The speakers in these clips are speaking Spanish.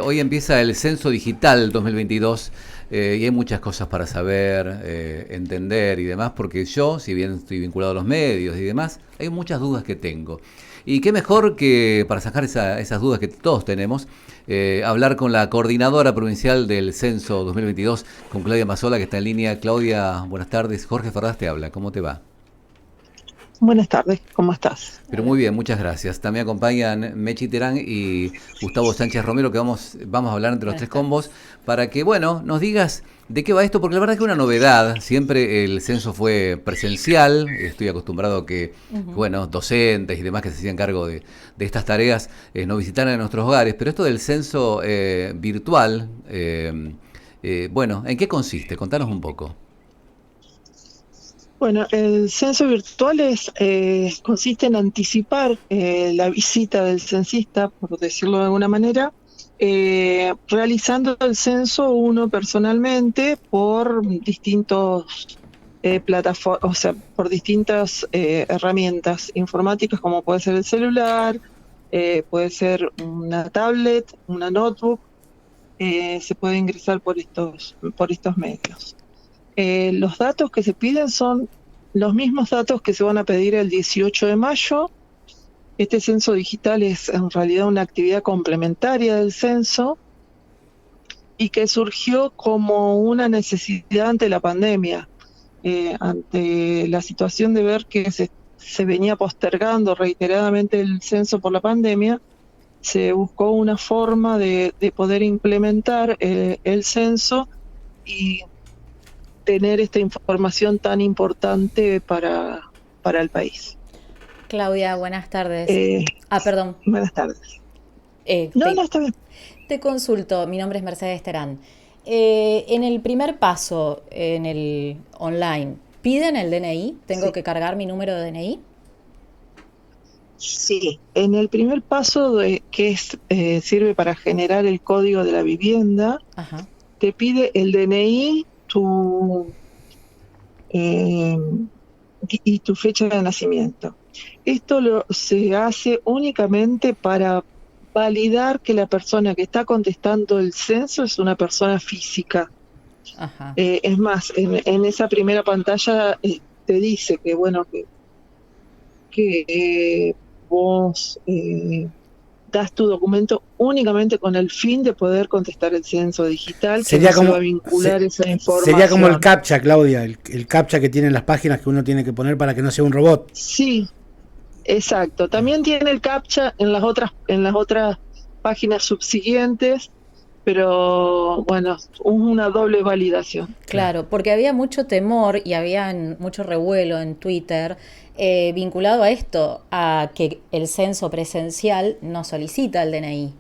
Hoy empieza el Censo Digital 2022 y hay muchas cosas para saber, entender y demás, porque yo, si bien estoy vinculado a los medios y demás, hay muchas dudas que tengo. Y qué mejor que para sacar esas dudas que todos tenemos, hablar con la coordinadora provincial del Censo 2022, con Claudia Mazzola, que está en línea. Claudia, buenas tardes. Jorge Ferraz te habla, ¿cómo te va? Buenas tardes, ¿cómo estás? Pero muy bien, muchas gracias. También acompañan Mechi Terán y Gustavo Sánchez Romero, que vamos a hablar entre los tres Buenas tardes. combos, para que, bueno, nos digas de qué va esto, porque la verdad es que es una novedad. Siempre el censo fue presencial, estoy acostumbrado a que, Ujú. bueno, docentes y demás que se hacían cargo de estas tareas nos visitaran en nuestros hogares, pero esto del censo virtual, bueno, ¿en qué consiste? Contanos un poco. Bueno, el censo virtual consiste en anticipar la visita del censista, por decirlo de alguna manera, realizando el censo uno personalmente por distintos plataformas, o sea, por distintas herramientas informáticas, como puede ser el celular, puede ser una tablet, una notebook, se puede ingresar por estos medios. Los datos que se piden son los mismos datos que se van a pedir el 18 de mayo. Este censo digital es en realidad una actividad complementaria del censo y que surgió como una necesidad ante la pandemia, ante la situación de ver que se venía postergando reiteradamente el censo por la pandemia. Se buscó una forma de poder implementar el censo y tener esta información tan importante para el país. Claudia, buenas tardes. Eh, Perdón. Buenas tardes. Eh, No, te, no, está bien. te consulto, mi nombre es Mercedes Terán. En el primer paso, en el online, ¿piden el DNI? ¿Tengo Sí, que cargar mi número de DNI? sí. En el primer paso, sirve para generar el código de la vivienda, Ajá. te pide el DNI, eh, y tu fecha de nacimiento. Esto se hace únicamente para validar que la persona que está contestando el censo es una persona física. Ajá. Es más, en esa primera pantalla te dice que, bueno, que vos das tu documento únicamente con el fin de poder contestar el censo digital, que no Sería se va a como, vincular esa sería como el información. CAPTCHA, Claudia, el CAPTCHA que tienen las páginas que uno tiene que poner para que no sea un robot. Sí, exacto. También tiene el CAPTCHA en las otras páginas subsiguientes, pero bueno, es una doble validación. Claro. Claro, porque había mucho temor y había mucho revuelo en Twitter vinculado a esto, a que el censo presencial no solicita el DNI.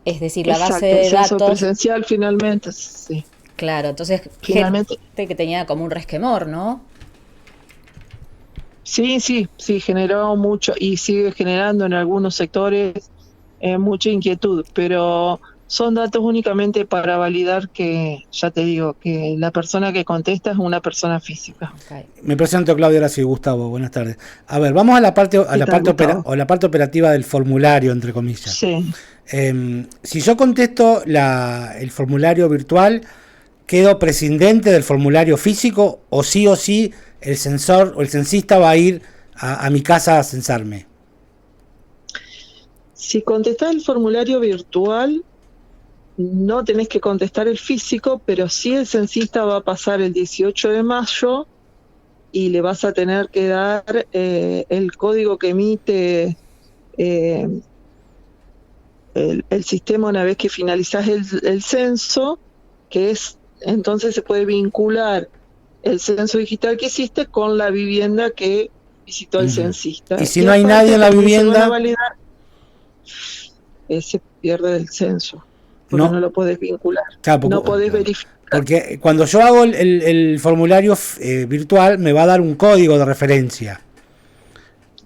Es decir, la base Exacto, el de censo datos, presencial finalmente, sí. claro, entonces gente Finalmente, que tenía como un resquemor, ¿no? sí, generó mucho y sigue generando en algunos sectores mucha inquietud, pero son datos únicamente para validar que, ya te digo, que la persona que contesta es una persona física. Okay. Me presento, Claudia, ahora sí, Gustavo, buenas tardes. A ver, vamos a ¿Qué tal, Gustavo? la parte operativa del formulario, entre comillas. Sí, Si yo contesto el formulario virtual, ¿quedo prescindente del formulario físico o sí el censor o el censista va a ir a mi casa a censarme? si contestás el formulario virtual, no tenés que contestar el físico, pero sí el censista va a pasar el 18 de mayo y le vas a tener que dar el código que emite eh, el sistema una vez que finalizás el censo, entonces se puede vincular el censo digital que hiciste con la vivienda que visitó el Ujú. censista. Y si Y no hay nadie aparte en la también se van a vivienda, validar, se pierde del censo, porque no no. lo podés vincular, Claro, no Ah, podés claro. verificar. porque cuando yo hago el formulario virtual me va a dar un código de referencia,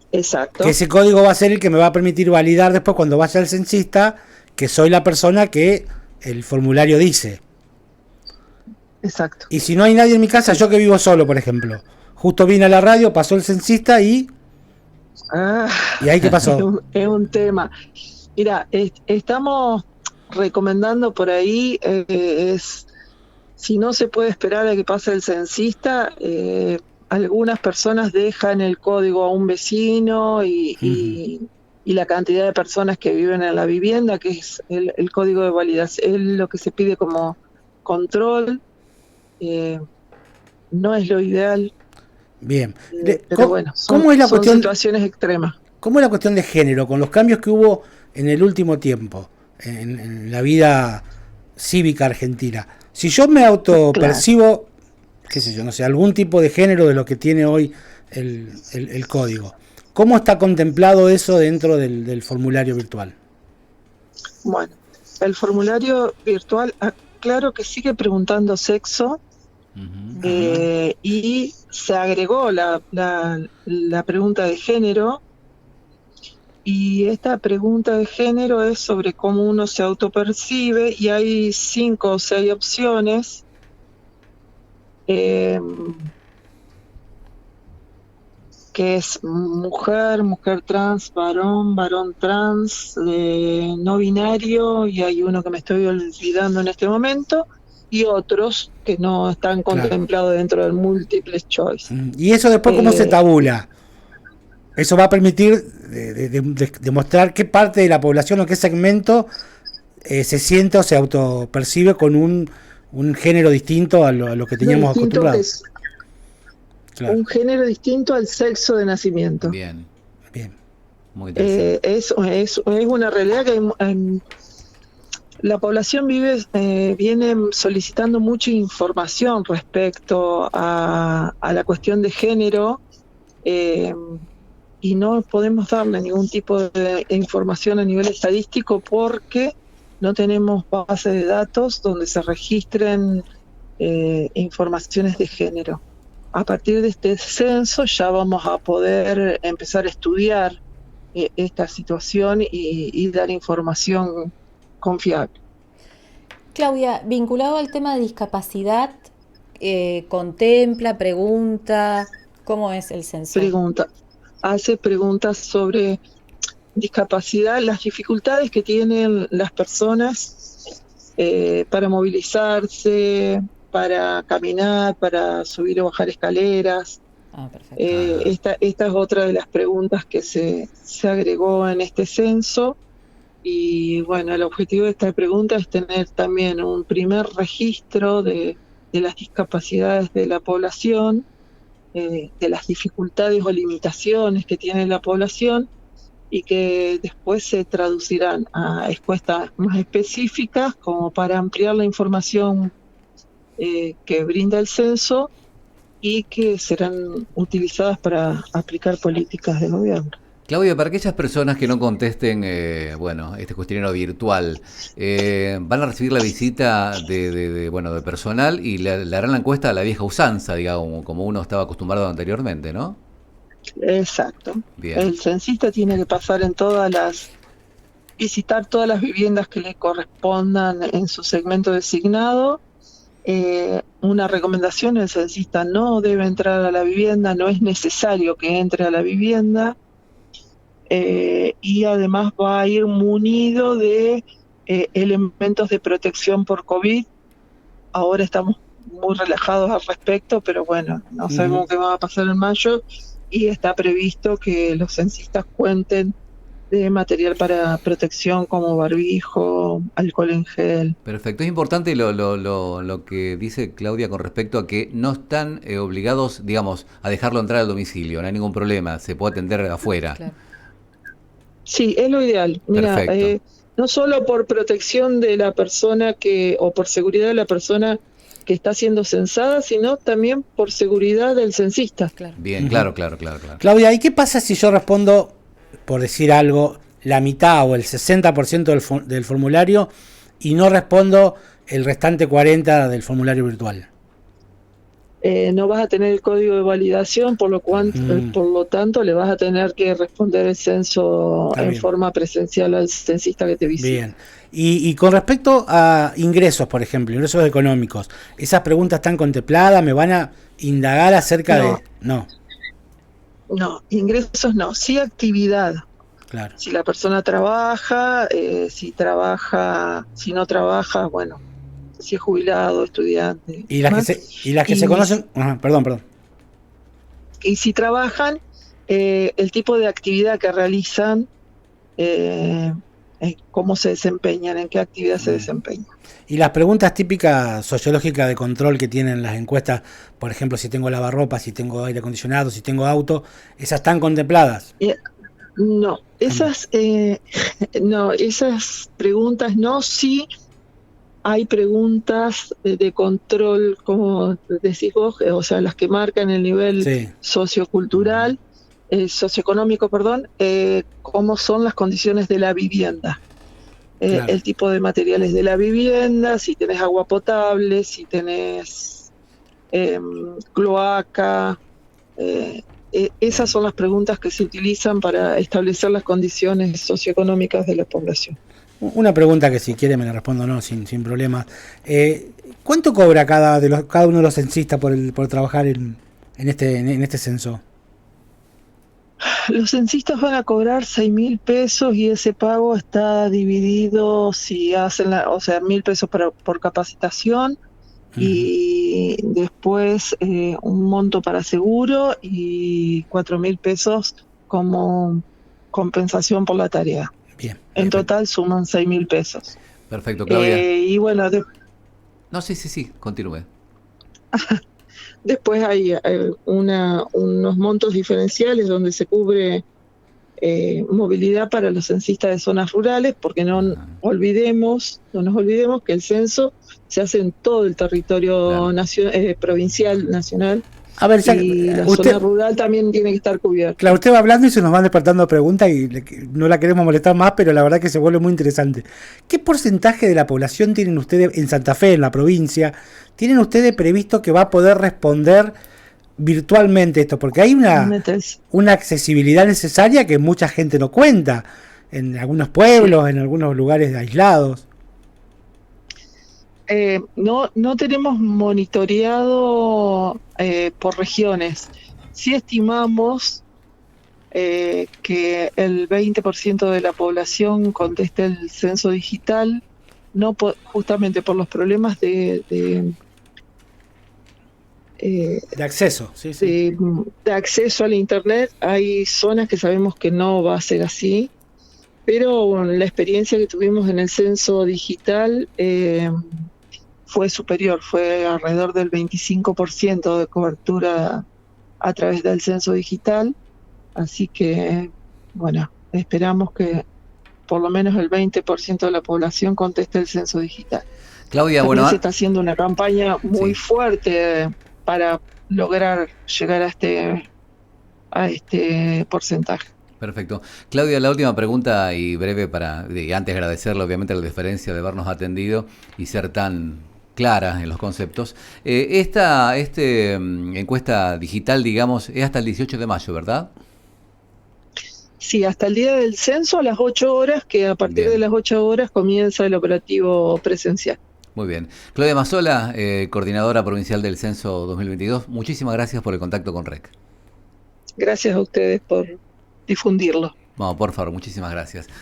que Exacto, ese código va a ser el que me va a permitir validar después cuando vaya al censista que soy la persona que el formulario dice. exacto. Y si no hay nadie en mi casa, Sí. yo que vivo solo, por ejemplo, justo vine a la radio, pasó el censista y Ah, ahí qué es pasó. un tema. Mira, estamos recomendando por ahí, si no se puede esperar a que pase el censista, algunas personas dejan el código a un vecino y la cantidad de personas que viven en la vivienda, que es el código de validación, es lo que se pide como control. No es lo ideal, Bien. pero bueno, ¿Cómo es la son cuestión, situaciones extremas. cómo es la cuestión de género, con los cambios que hubo en el último tiempo, en la vida cívica argentina? Si yo me Claro. autopercibo, qué sé yo, no sé, algún tipo de género de lo que tiene hoy el código, ¿cómo está contemplado eso dentro del formulario virtual? Bueno, el formulario virtual, claro que sigue preguntando sexo, Ujú. y se agregó la pregunta de género, y esta pregunta de género es sobre cómo uno se autopercibe, y hay 5 o 6 opciones. eh, que es mujer, mujer trans, varón, varón trans, no binario, y hay uno que me estoy olvidando en este momento, y otros que no están Claro. contemplados dentro del multiple choice. ¿Y eso después cómo se Eh, tabula? Eso va a permitir demostrar qué parte de la población o qué segmento se siente o se autopercibe con un género distinto a lo que teníamos distinto acostumbrado. es Claro, un género distinto al sexo de nacimiento. Bien, bien. muy interesante. Es una realidad que la población viene solicitando mucha información respecto a la cuestión de género, eh, y no podemos darle ningún tipo de información a nivel estadístico porque no tenemos base de datos donde se registren informaciones de género. A partir de este censo ya vamos a poder empezar a estudiar esta situación y dar información confiable. Claudia, vinculado al tema de discapacidad, contempla, pregunta, ¿cómo es el censo? Hace preguntas sobre discapacidad, las dificultades que tienen las personas para movilizarse, para caminar, para subir o bajar escaleras. Ah, perfecto. Esta es otra de las preguntas que se agregó en este censo. Y bueno, el objetivo de esta pregunta es tener también un primer registro de las discapacidades de la población, de las dificultades o limitaciones que tiene la población, y que después se traducirán a encuestas más específicas como para ampliar la información que brinda el censo y que serán utilizadas para aplicar políticas de gobierno. Claudia, para aquellas personas que no contesten, bueno, este cuestionario virtual, van a recibir la visita de personal y le harán la encuesta a la vieja usanza, digamos, como uno estaba acostumbrado anteriormente, ¿no? Exacto. Bien. El censista tiene que pasar visitar todas las viviendas que le correspondan en su segmento designado. Una recomendación: el censista no debe entrar a la vivienda, no es necesario que entre a la vivienda. Y además va a ir munido de elementos de protección por COVID. Ahora estamos muy relajados al respecto, pero bueno, no sabemos qué va a pasar en mayo, y está previsto que los censistas cuenten de material para protección como barbijo, alcohol en gel. Perfecto, es importante lo que dice Claudia con respecto a que no están obligados, digamos, a dejarlo entrar al domicilio, no hay ningún problema, se puede atender afuera. Claro. Sí, es lo ideal. Mira, Perfecto. no solo por protección de la persona o por seguridad de la persona que está siendo censada, sino también por seguridad del censista. Claro. Bien, claro. Claudia, ¿y qué pasa si yo respondo, por decir algo, la mitad o el 60% del formulario y no respondo el restante 40% del formulario virtual? No vas a tener el código de validación, por lo tanto le vas a tener que responder el censo Está en bien. forma presencial al censista que te visite. Bien. Y con respecto a ingresos, por ejemplo, ingresos económicos, ¿esas preguntas están contempladas? ¿Me van a indagar acerca No. de...? No. No, ingresos no, sí actividad. Claro. Si la persona trabaja, si no trabaja, bueno, si es jubilado, estudiante. Y las que ¿más? se conocen, ajá, perdón. Y si trabajan, el tipo de actividad que realizan, cómo se desempeñan, en qué actividad se desempeñan. Y las preguntas típicas sociológicas de control que tienen las encuestas, por ejemplo, si tengo lavarropa, si tengo aire acondicionado, si tengo auto, ¿esas están contempladas? No, esas preguntas no, sí hay preguntas de control, como decís vos, o sea, las que marcan el nivel Sí. sociocultural, socioeconómico, perdón, cómo son las condiciones de la vivienda. Claro. El tipo de materiales de la vivienda, si tenés agua potable, si tenés cloaca. Esas son las preguntas que se utilizan para establecer las condiciones socioeconómicas de la población. Una pregunta que si quiere me la respondo no, sin problemas. ¿Cuánto cobra cada uno de los censistas por trabajar en este censo? Los censistas van a cobrar 6.000 pesos y ese pago está dividido si hacen, 1.000 pesos por capacitación y después un monto para seguro y 4.000 pesos como compensación por la tarea. Bien. En total suman 6.000 pesos. Perfecto, Claudia. Y bueno, No, sí, continúe. después hay unos montos diferenciales donde se cubre movilidad para los censistas de zonas rurales, porque no nos olvidemos que el censo se hace en todo el territorio provincial, nacional. A ver, Y la zona rural también tiene que estar cubierta. Claro, usted va hablando y se nos van despertando preguntas y no la queremos molestar más, pero la verdad que se vuelve muy interesante. ¿Qué porcentaje de la población tienen ustedes en Santa Fe, en la provincia? ¿Tienen ustedes previsto que va a poder responder virtualmente esto? Porque hay una accesibilidad necesaria que mucha gente no cuenta en algunos pueblos, en algunos lugares aislados. No tenemos monitoreado por regiones. Sí estimamos que el 20% de la población conteste el censo digital, justamente por los problemas de acceso, de acceso al internet. Hay zonas que sabemos que no va a ser así, pero bueno, la experiencia que tuvimos en el censo digital fue superior, fue alrededor del 25% de cobertura a través del censo digital, así que, bueno, esperamos que por lo menos el 20% de la población conteste el censo digital. Claudia, también se está haciendo una campaña muy fuerte para lograr llegar a este porcentaje. Perfecto. Claudia, la última pregunta y breve antes de agradecerle obviamente la diferencia de habernos atendido y ser tan clara en los conceptos. Esta encuesta digital, digamos, es hasta el 18 de mayo, ¿verdad? Sí, hasta el día del censo a las 8 horas, que a partir de las 8 horas comienza el operativo presencial. Muy bien. Claudia Mazzola, coordinadora provincial del Censo 2022, muchísimas gracias por el contacto con REC. Gracias a ustedes por difundirlo. Por favor, muchísimas gracias.